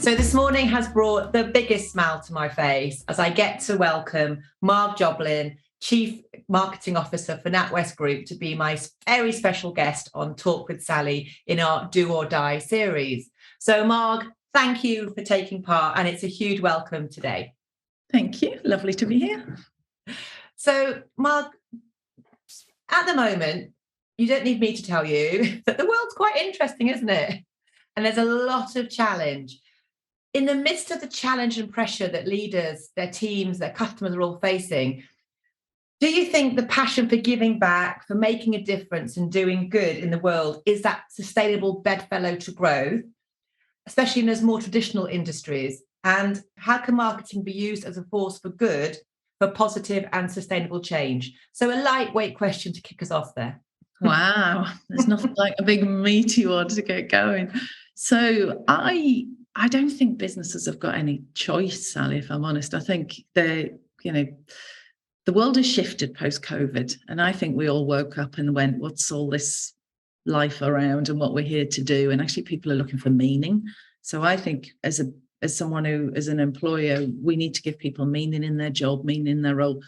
So this morning has brought the biggest smile to my face as I get to welcome Marg Jobling, Chief Marketing Officer for NatWest Group, to be my very special guest on Talk with Sally in our Do or Die series. So Marg, thank you for taking part, and it's a huge welcome today. Thank you. Lovely to be here. So Marg, at the moment, you don't need me to tell you that the world's quite interesting, isn't it? And there's a lot of challenge. In the midst of the challenge and pressure that leaders, their teams, their customers are all facing, do you think the passion for giving back, for making a difference and doing good in the world is that sustainable bedfellow to growth, especially in those more traditional industries? And how can marketing be used as a force for good, for positive and sustainable change? So a lightweight question to kick us off there. Wow, there's nothing like a big meaty one to get going. So I don't think businesses have got any choice, Sally, if I'm honest. I think the world has shifted post-COVID, and I think we all woke up and went, what's all this life around and what we're here to do? And actually people are looking for meaning. So I think as someone who is an employer, we need to give people meaning in their job, meaning in their role,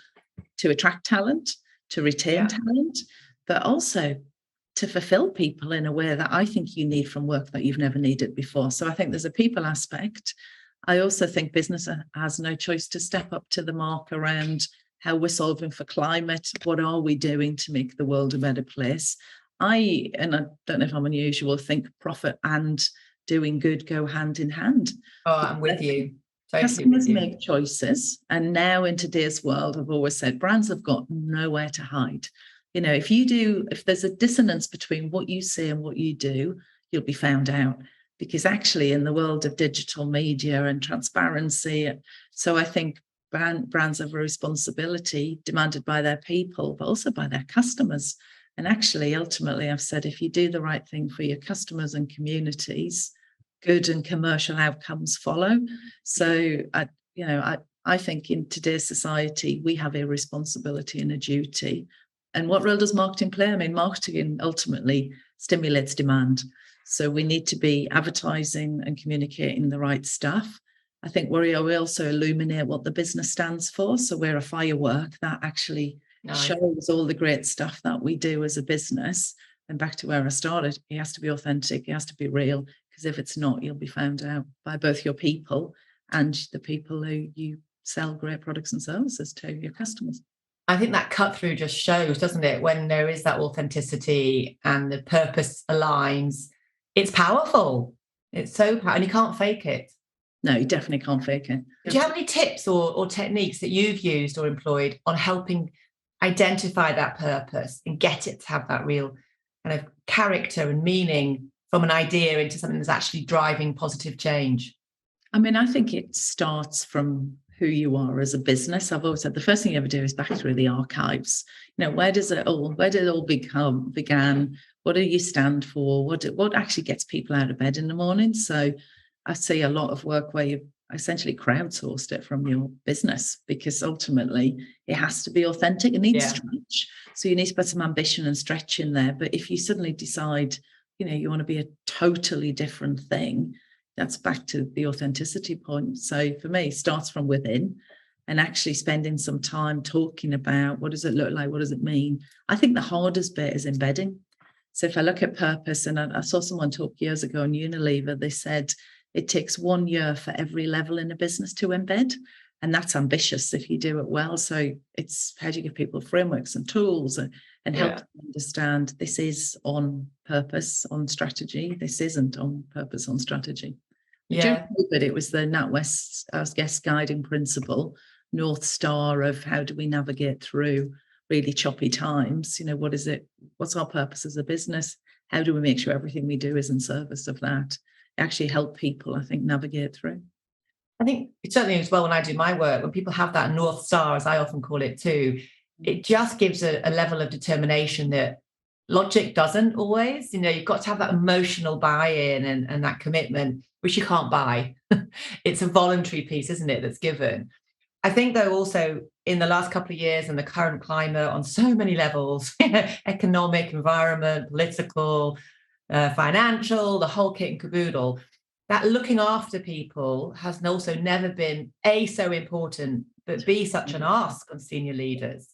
to attract talent, to retain talent, but also to fulfill people in a way that I think you need from work that you've never needed before. So I think there's a people aspect. I also think business has no choice to step up to the mark around how we're solving for climate. What are we doing to make the world a better place? I don't know if I'm unusual, think profit and doing good go hand in hand. Oh, I'm with you. Customers make choices. And now in today's world, I've always said brands have got nowhere to hide. If there's a dissonance between what you say and what you do, you'll be found out, because actually in the world of digital media and transparency, so I think brands have a responsibility demanded by their people, but also by their customers. And actually, ultimately, I've said, if you do the right thing for your customers and communities, good and commercial outcomes follow. So I think in today's society, we have a responsibility and a duty. And what role does marketing play? I mean, marketing ultimately stimulates demand. So we need to be advertising and communicating the right stuff. I think we also illuminate what the business stands for. So we're a firework that actually shows all the great stuff that we do as a business. And back to where I started, it has to be authentic, it has to be real, because if it's not, you'll be found out by both your people and the people who you sell great products and services to, your customers. I think that cut through just shows, doesn't it? When there is that authenticity and the purpose aligns, it's powerful. It's so powerful, and you can't fake it. No, you definitely can't fake it. Do you have any tips or techniques that you've used or employed on helping identify that purpose and get it to have that real kind of character and meaning from an idea into something that's actually driving positive change? I mean, I think it starts from who you are as a business. I've always said the first thing you ever do is back through the archives. Where did it all began? What do you stand for? What actually gets people out of bed in the morning? So I see a lot of work where you essentially crowdsourced it from your business, because ultimately it has to be authentic. It needs stretch. So you need to put some ambition and stretch in there. But if you suddenly decide, you want to be a totally different thing, that's back to the authenticity point. So for me, it starts from within, and actually spending some time talking about what does it look like? What does it mean? I think the hardest bit is embedding. So if I look at purpose, and I saw someone talk years ago on Unilever, they said it takes 1 year for every level in a business to embed. And that's ambitious if you do it well. So it's how do you give people frameworks and tools and help them understand this is on purpose, on strategy. This isn't on purpose, on strategy. During COVID, it was the NatWest, I guess, guiding principle, North Star of how do we navigate through really choppy times. What is it? What's our purpose as a business? How do we make sure everything we do is in service of that? Actually help people, I think, navigate through. I think certainly as well when I do my work, when people have that North Star, as I often call it too, it just gives a level of determination that logic doesn't always. You've got to have that emotional buy-in and that commitment, which you can't buy. It's a voluntary piece, isn't it, that's given. I think, though, also in the last couple of years and the current climate on so many levels, economic, environment, political, financial, the whole kit and caboodle, that looking after people has also never been A, so important, but B, such an ask on senior leaders.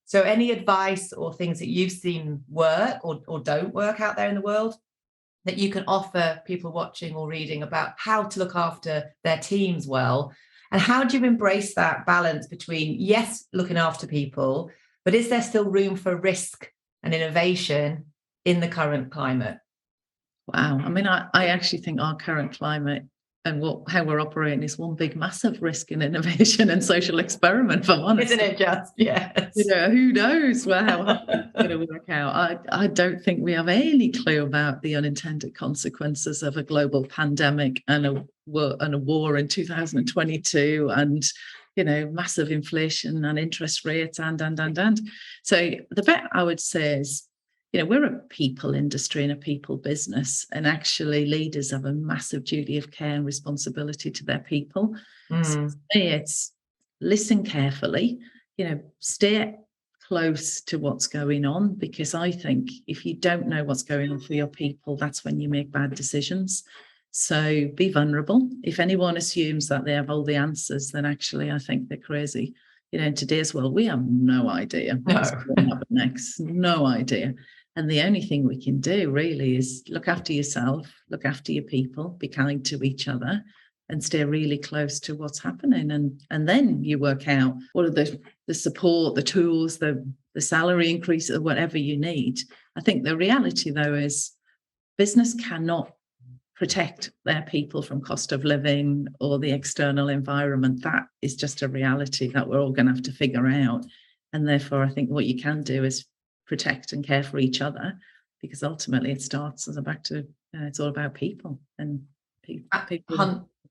So any advice or things that you've seen work or don't work out there in the world that you can offer people watching or reading about how to look after their teams well? And how do you embrace that balance between, yes, looking after people, but is there still room for risk and innovation in the current climate? Wow. I mean, I actually think our current climate and how we're operating is one big, massive risk in innovation and social experiment, if I'm honest. Isn't it just? Yes. Who knows how it's going to work out. I don't think we have any clue about the unintended consequences of a global pandemic and a war in 2022 and massive inflation and interest rates and. So the bit I would say is, we're a people industry and a people business, and actually leaders have a massive duty of care and responsibility to their people. So for me, it's listen carefully, stay close to what's going on, because I think if you don't know what's going on for your people, that's when you make bad decisions. So be vulnerable. If anyone assumes that they have all the answers, then actually I think they're crazy. In today's world, we have no idea what's going to happen next. No idea. And the only thing we can do really is look after yourself, look after your people, be kind to each other, and stay really close to what's happening. And then you work out what are the support, the tools, the salary increase, or whatever you need. I think the reality, though, is business cannot protect their people from cost of living or the external environment. That is just a reality that we're all going to have to figure out. And therefore, I think what you can do is protect and care for each other, because ultimately it starts as it's all about people and people.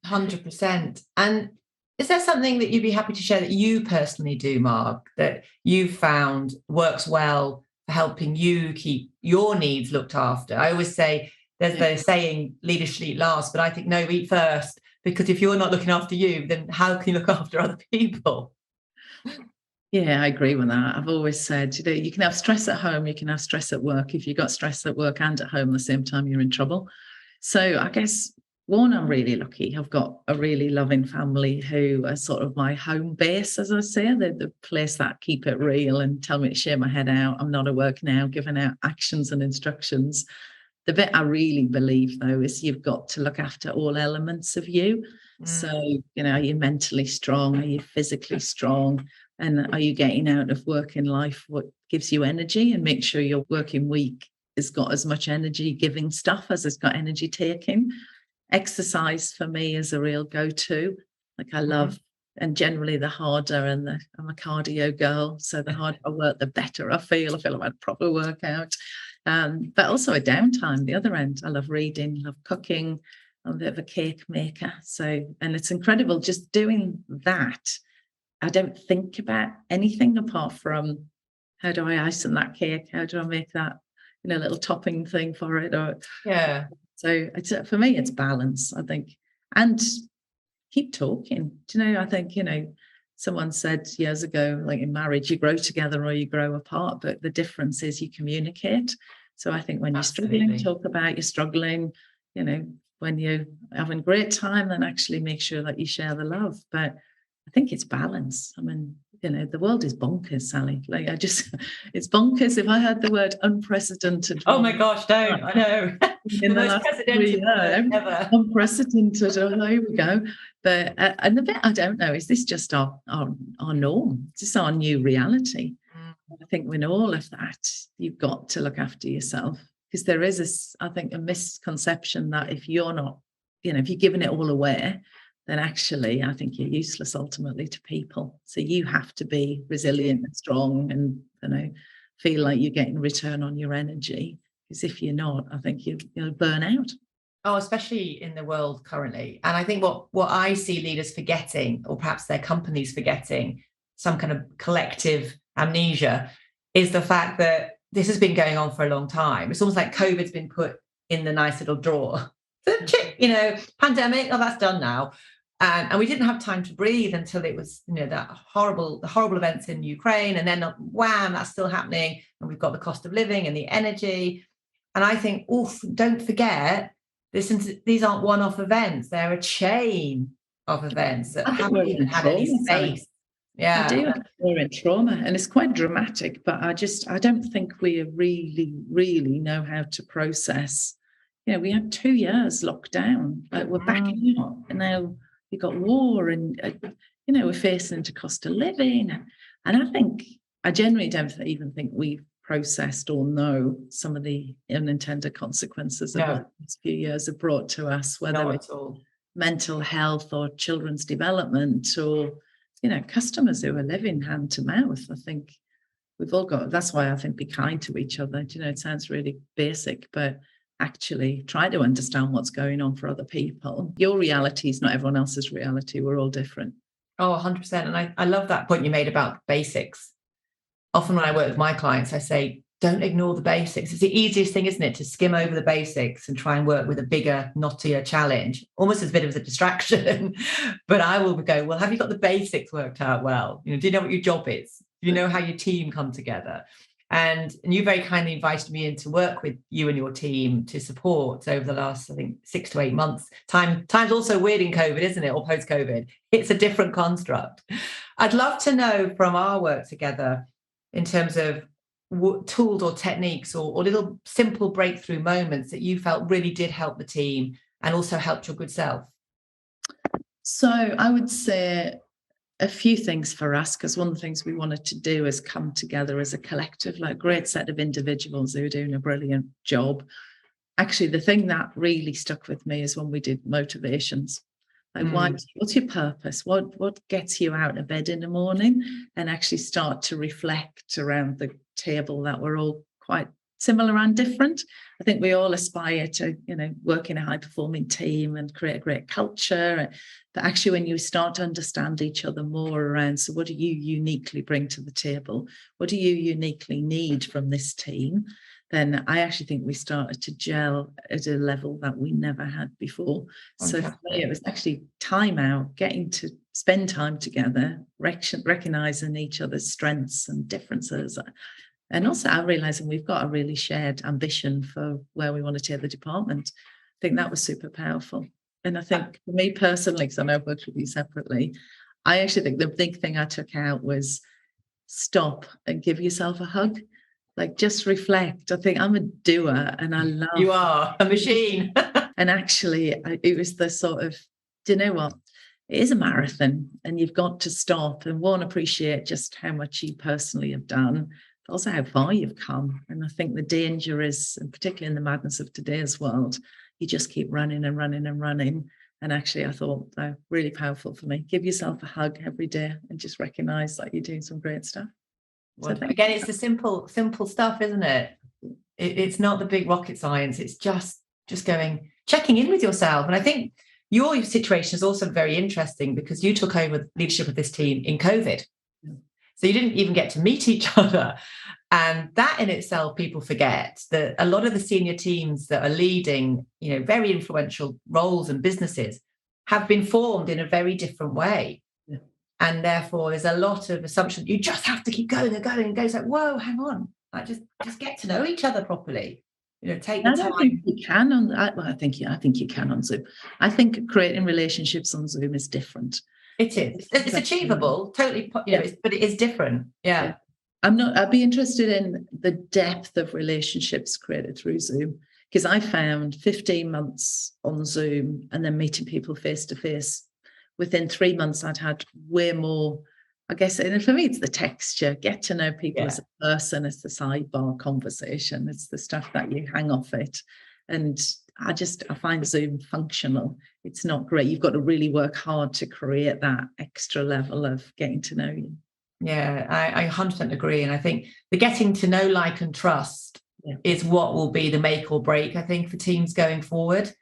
100%. And is there something that you'd be happy to share that you personally do, Marg, that you've found works well for helping you keep your needs looked after? I always say there's the saying, lead us should eat last, but I think no, eat first, because if you're not looking after you, then how can you look after other people? Yeah, I agree with that. I've always said, you can have stress at home, you can have stress at work. If you've got stress at work and at home at the same time, you're in trouble. So I guess, one, I'm really lucky. I've got a really loving family who are sort of my home base, as I say. They're the place that keep it real and tell me to share my head out. I'm not at work now, giving out actions and instructions. The bit I really believe, though, is you've got to look after all elements of you. So, are you mentally strong? Are you physically strong? And are you getting out of working life what gives you energy? And make sure your working week has got as much energy giving stuff as it's got energy taking. Exercise for me is a real go-to. Like I love, and generally the harder, I'm a cardio girl. So the harder I work, the better I feel. I feel like I had a proper workout. But also a downtime, the other end. I love reading, love cooking. I'm a bit of a cake maker. And it's incredible just doing that. I don't think about anything apart from how do I icing that cake? How do I make that, little topping thing for it? So for me, it's balance, I think, and keep talking. I think, someone said years ago, like in marriage, you grow together or you grow apart, but the difference is you communicate. So I think when you're struggling, talk about you're struggling, when you're having a great time, then actually make sure that you share the love. But I think it's balance. I mean, the world is bonkers, Sally. It's bonkers. If I heard the word unprecedented. Oh my gosh, don't. I know. In the last 3 years, ever. Unprecedented. Oh, there we go. But, and the bit I don't know, is this just our norm? Is this our new reality? I think when all of that, you've got to look after yourself, because there is I think a misconception that if you're not, if you're giving it all away, then actually I think you're useless ultimately to people. So you have to be resilient and strong and, feel like you're getting return on your energy. Because if you're not, I think you'll burn out. Oh, especially in the world currently. And I think what I see leaders forgetting, or perhaps their companies forgetting, some kind of collective amnesia, is the fact that this has been going on for a long time. It's almost like COVID's been put in the nice little drawer. Pandemic, that's done now. And we didn't have time to breathe until it was, the horrible events in Ukraine. And then wham, that's still happening. And we've got the cost of living and the energy. And I think, don't forget these aren't one-off events. They're a chain of events that I think haven't we're even in had any trauma, Sally. space. I do. Yeah. I think we're in trauma, and it's quite dramatic, but I don't think we really, really know how to process. We had 2 years locked down, like we're backing up, and now you've got war, and we're facing into cost of living, and I generally don't even think we've processed or know some of the unintended consequences of what these few years have brought to us, whether it's mental health or children's development or customers who are living hand to mouth. I think we've all got, that's why I think be kind to each other. It sounds really basic, but actually try to understand what's going on for other people. Your reality is not everyone else's reality. We're all different. Oh, 100%. And I love that point you made about basics. Often when I work with my clients, I say, don't ignore the basics. It's the easiest thing, isn't it, to skim over the basics and try and work with a bigger, knottier challenge, almost as a bit of a distraction. But I will go, well, have you got the basics worked out well? Do you know what your job is? Do you know how your team come together? And you very kindly invited me in to work with you and your team to support over the last, I think, 6 to 8 months. Time's also weird in COVID, isn't it? Or post-COVID. It's a different construct. I'd love to know from our work together in terms of tools or techniques or little simple breakthrough moments that you felt really did help the team and also helped your good self. So I would say a few things for us, because one of the things we wanted to do is come together as a collective, like a great set of individuals who are doing a brilliant job. Actually, the thing that really stuck with me is when we did motivations. Like, what's your purpose? What gets you out of bed in the morning? And actually start to reflect around the table that we're all quite similar and different. I think we all aspire to, work in a high-performing team and create a great culture. But actually, when you start to understand each other more around, so what do you uniquely bring to the table? What do you uniquely need from this team? Then I actually think we started to gel at a level that we never had before. So for me, it was actually time out, getting to spend time together, recognizing each other's strengths and differences. And also realizing we've got a really shared ambition for where we want to take the department. I think that was super powerful. And I think for me personally, because I know I've worked with you separately, I actually think the big thing I took out was stop and give yourself a hug. Like, just reflect. I think I'm a doer and I love... You are a machine. And actually, it was the sort of, do you know what? It is a marathon and you've got to stop and appreciate just how much you personally have done, but also how far you've come. And I think the danger is, and particularly in the madness of today's world, you just keep running and running and running. And actually, I thought really powerful for me. Give yourself a hug every day and just recognize that you're doing some great stuff. Well, again, it's the simple stuff, isn't it? It's not the big rocket science. It's just checking in with yourself. And I think your situation is also very interesting because you took over leadership of this team in COVID. So you didn't even get to meet each other. And that in itself, people forget that a lot of the senior teams that are leading, very influential roles and businesses have been formed in a very different way. And therefore, there's a lot of assumption. You just have to keep going and going and go. It's like, whoa, hang on. Like, just get to know each other properly. Take the time. I think you can on. I think you can on Zoom. I think creating relationships on Zoom is different. It is. It's achievable, totally. But it is different. Yeah. I'd be interested in the depth of relationships created through Zoom, because I found 15 months on Zoom and then meeting people face to face. Within 3 months, I'd had way more, I guess, and for me, it's the texture, get to know people as a person, it's the sidebar conversation, it's the stuff that you hang off it. And I find Zoom functional. It's not great. You've got to really work hard to create that extra level of getting to know you. Yeah, I 100% agree. And I think the getting to know, like, and trust is what will be the make or break, I think, for teams going forward.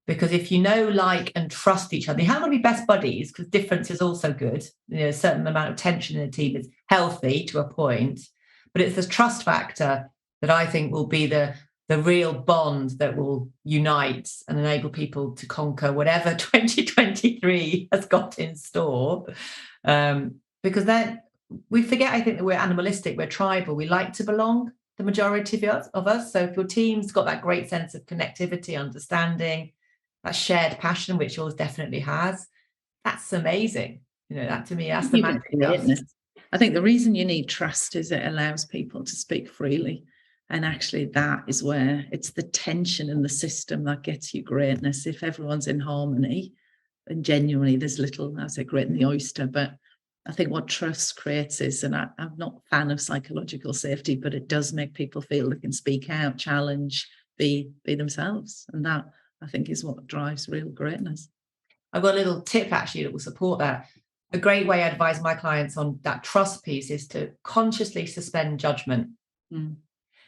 Because if you know, like, and trust each other, you have to be best buddies, because difference is also good. A certain amount of tension in a team is healthy to a point, but it's this trust factor that I think will be the real bond that will unite and enable people to conquer whatever 2023 has got in store. Because then we forget, I think, that we're animalistic, we're tribal, we like to belong, the majority of us. So if your team's got that great sense of connectivity, understanding, that shared passion, which yours definitely has. That's amazing. That to me, that's the You get magic stuff. greatness. I think the reason you need trust is it allows people to speak freely. And actually, that is where it's the tension in the system that gets you greatness. If everyone's in harmony and genuinely, there's little, I say, great in the oyster, but I think what trust creates is, and I'm not a fan of psychological safety, but it does make people feel they can speak out, challenge, be themselves. And that, I think, is what drives real greatness. I've got a little tip actually that will support that. A great way I advise my clients on that trust piece is to consciously suspend judgment.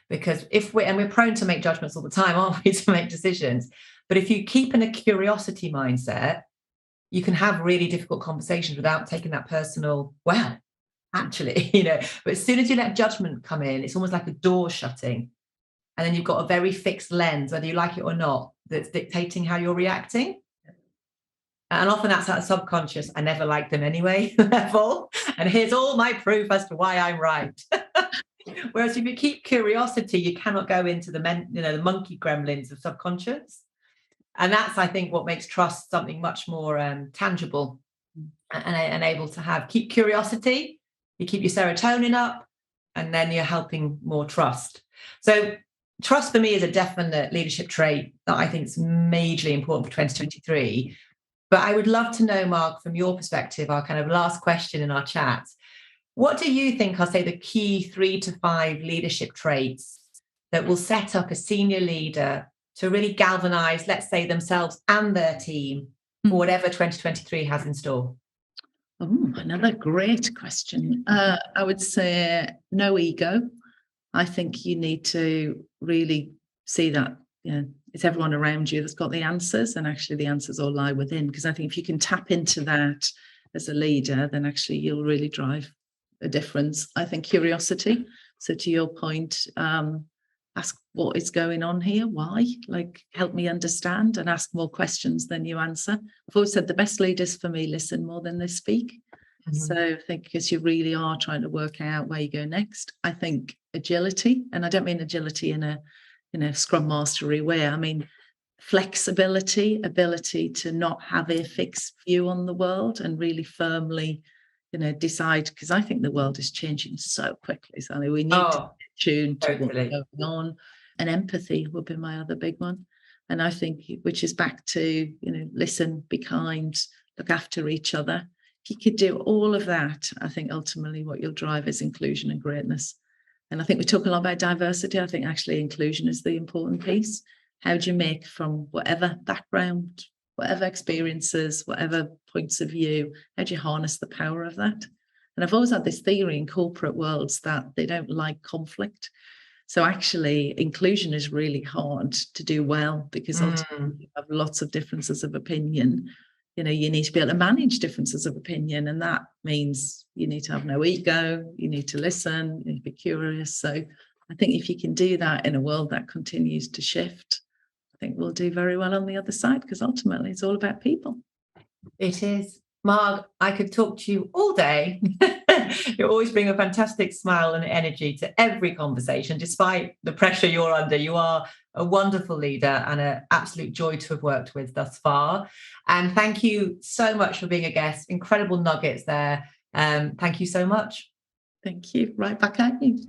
Because we're prone to make judgments all the time, aren't we, to make decisions. But if you keep in a curiosity mindset, you can have really difficult conversations without taking that personal, well, actually, But as soon as you let judgment come in, it's almost like a door shutting. And then you've got a very fixed lens, whether you like it or not, that's dictating how you're reacting. And often that's at a subconscious, I never liked them anyway level. And here's all my proof as to why I'm right. Whereas if you keep curiosity, you cannot go into the monkey gremlins of subconscious. And that's, I think, what makes trust something much more tangible and able to keep curiosity. You keep your serotonin up, and then you're helping more trust. So trust for me is a definite leadership trait that I think is majorly important for 2023. But I would love to know, Marg, from your perspective, our kind of last question in our chat, what do you think are, say, the key 3 to 5 leadership traits that will set up a senior leader to really galvanize, let's say, themselves and their team for whatever 2023 has in store? Oh, another great question. I would say no ego. I think you need to really see that, it's everyone around you that's got the answers, and actually the answers all lie within. Because I think if you can tap into that as a leader, then actually you'll really drive a difference. I think curiosity. So to your point, ask what is going on here, why, help me understand, and ask more questions than you answer. I've always said the best leaders for me listen more than they speak. So I think because you really are trying to work out where you go next. I think agility, and I don't mean agility in a Scrum Mastery way. I mean flexibility, ability to not have a fixed view on the world and really firmly, decide, because I think the world is changing so quickly. So we need to tune to what's going on. And empathy would be my other big one. And I think, which is back to, listen, be kind, look after each other. If you could do all of that, I think ultimately what you'll drive is inclusion and greatness. And I think we talk a lot about diversity. I think actually inclusion is the important piece. How do you make, from whatever background, whatever experiences, whatever points of view, how do you harness the power of that? And I've always had this theory in corporate worlds that they don't like conflict. So actually inclusion is really hard to do well, because ultimately you have lots of differences of opinion. You need to be able to manage differences of opinion, and that means you need to have no ego, you need to listen, you need to be curious. So I think if you can do that in a world that continues to shift, I think we'll do very well on the other side, because ultimately it's all about people. It is. Marg, I could talk to you all day. You always bring a fantastic smile and energy to every conversation, despite the pressure you're under. You are a wonderful leader and an absolute joy to have worked with thus far. And thank you so much for being a guest. Incredible nuggets there. Thank you so much. Thank you. Right back at you.